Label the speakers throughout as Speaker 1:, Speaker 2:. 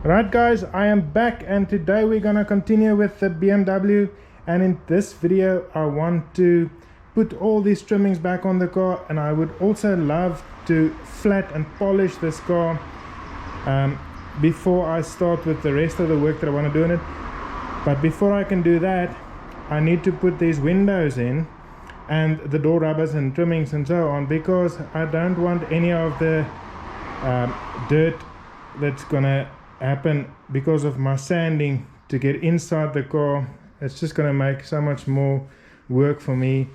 Speaker 1: Right guys, I am back and today we're gonna continue with the BMW, and in this video I want to put all these trimmings back on the car, and I would also love to flat and polish this car before I start with the rest of the work that I want to do in it. But before I can do that, I need to put these windows in and the door rubbers and trimmings and so on, because I don't want any of the dirt that's gonna happen because of my sanding to get inside the car. It's just gonna make so much more work for me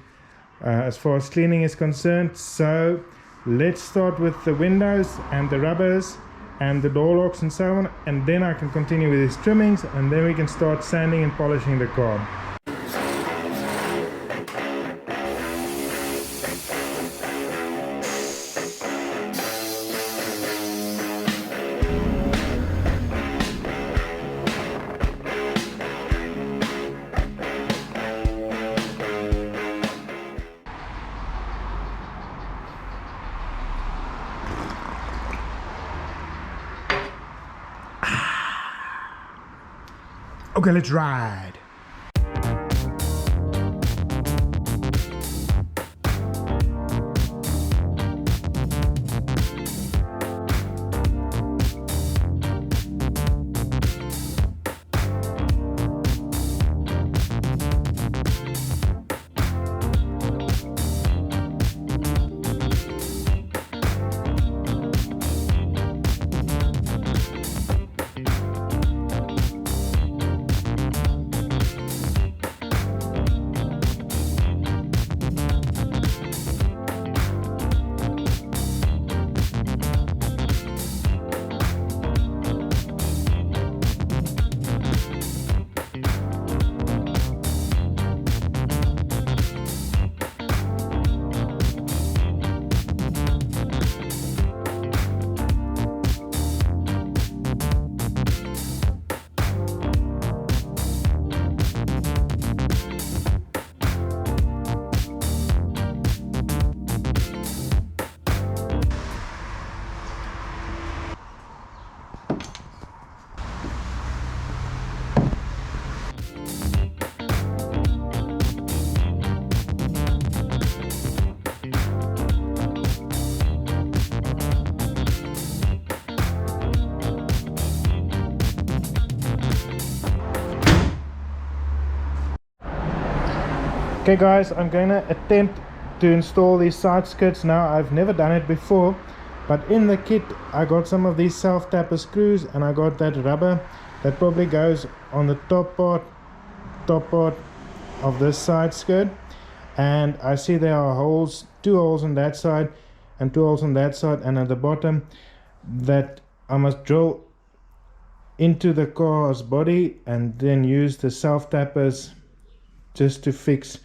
Speaker 1: as far as cleaning is concerned. So let's start with the windows and the rubbers and the door locks and so on, and then I can continue with these trimmings, and then we can start sanding and polishing the car. Okay, let's ride. Okay guys, I'm gonna attempt to install these side skirts now. I've never done it before, but in the kit I got some of these self-tapper screws, and I got that rubber that probably goes on the top part of this side skirt, and I see there are holes, 2 holes on that side and 2 holes on that side, and at the bottom that I must drill into the car's body and then use the self-tappers just to fix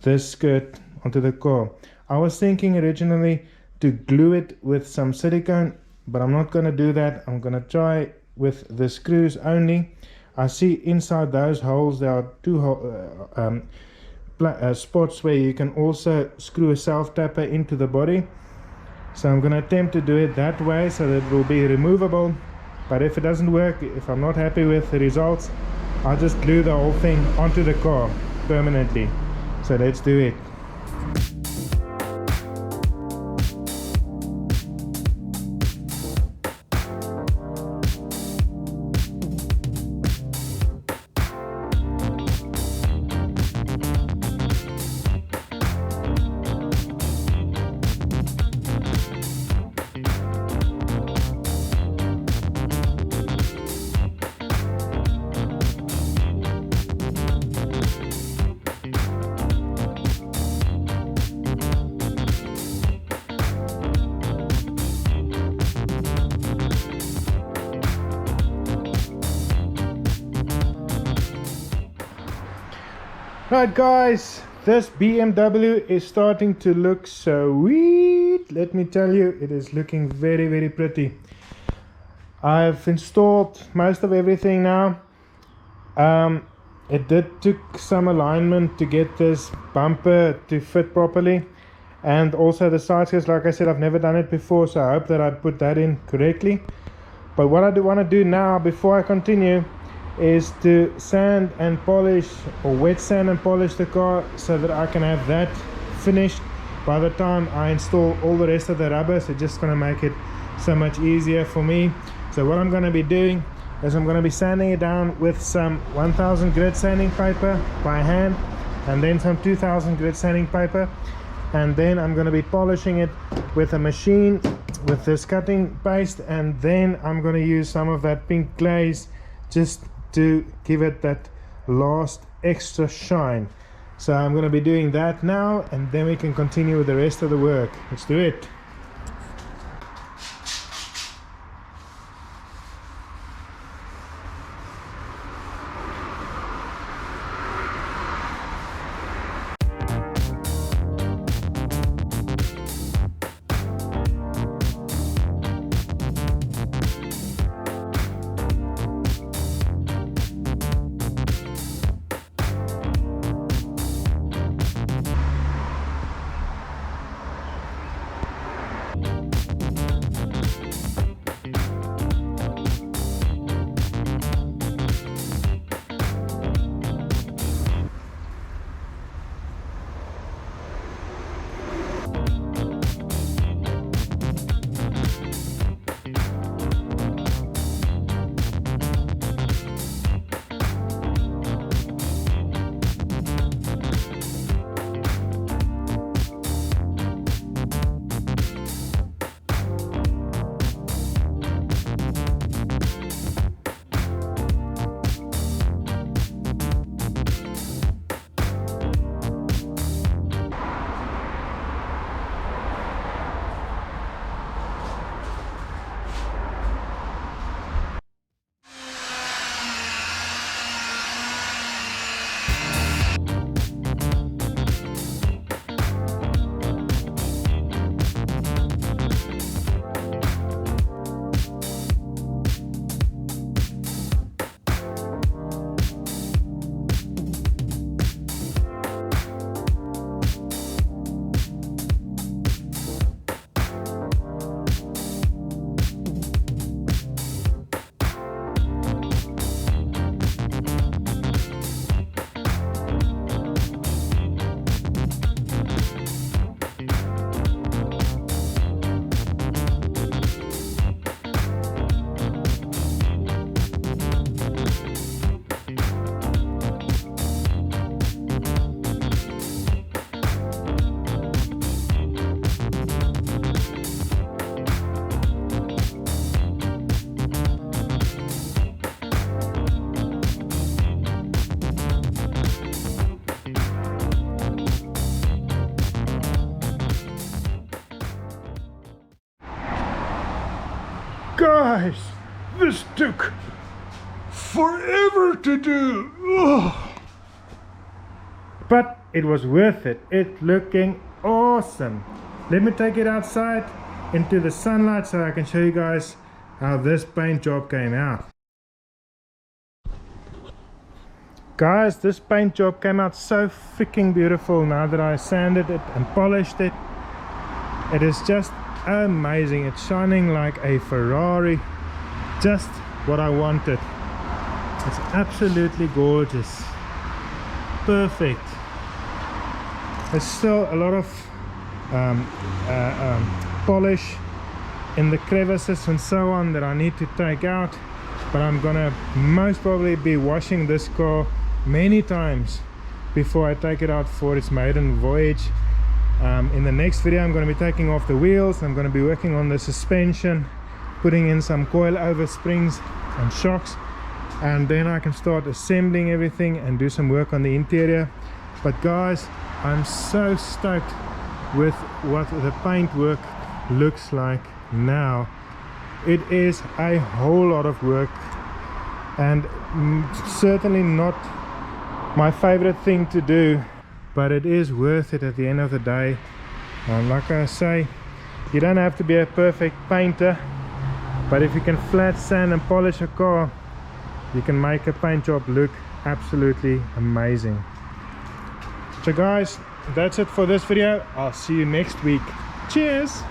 Speaker 1: this skirt onto the car. I was thinking originally to glue it with some silicone, but I'm not going to do that. I'm going to try with the screws only. I see inside those holes there are 2 spots where you can also screw a self-tapper into the body, so I'm going to attempt to do it that way so that it will be removable. But if it doesn't work, if I'm not happy with the results, I'll just glue the whole thing onto the car permanently. So let's do it. Right guys, this BMW is starting to look sweet. Let me tell you, it is looking very pretty. I've installed most of everything now. It did took some alignment to get this bumper to fit properly, and also the side skirts. Like I said, I've never done it before, so I hope that I put that in correctly. But what I do want to do now before I continue is to sand and polish, or wet sand and polish the car, so that I can have that finished by the time I install all the rest of the rubber. So it's just going to make it so much easier for me. So what I'm going to be doing is I'm going to be sanding it down with some 1000 grit sanding paper by hand, and then some 2000 grit sanding paper, and then I'm going to be polishing it with a machine with this cutting paste, and then I'm going to use some of that pink glaze just to give it that last extra shine. So I'm going to be doing that now, and then we can continue with the rest of the work. Let's do it.
Speaker 2: Guys, this took forever to do. Ugh.
Speaker 1: But it was worth it. It's looking awesome. Let me take it outside into the sunlight so I can show you guys how this paint job came out. Guys, this paint job came out so freaking beautiful now that I sanded it and polished it. It is just amazing. It's shining like a Ferrari. Just what I wanted. It's absolutely gorgeous. Perfect. There's still a lot of polish in the crevices and so on that I need to take out, but I'm gonna most probably be washing this car many times before I take it out for its maiden voyage. In the next video I'm going to be taking off the wheels. I'm going to be working on the suspension, putting in some coil over springs and shocks, and then I can start assembling everything and do some work on the interior. But guys, I'm so stoked with what the paint work looks like now. It is a whole lot of work, and certainly not my favorite thing to do, but it is worth it at the end of the day. Like I say, you don't have to be a perfect painter, but if you can flat sand and polish a car, you can make a paint job look absolutely amazing. So guys, that's it for this video. I'll see you next week. Cheers.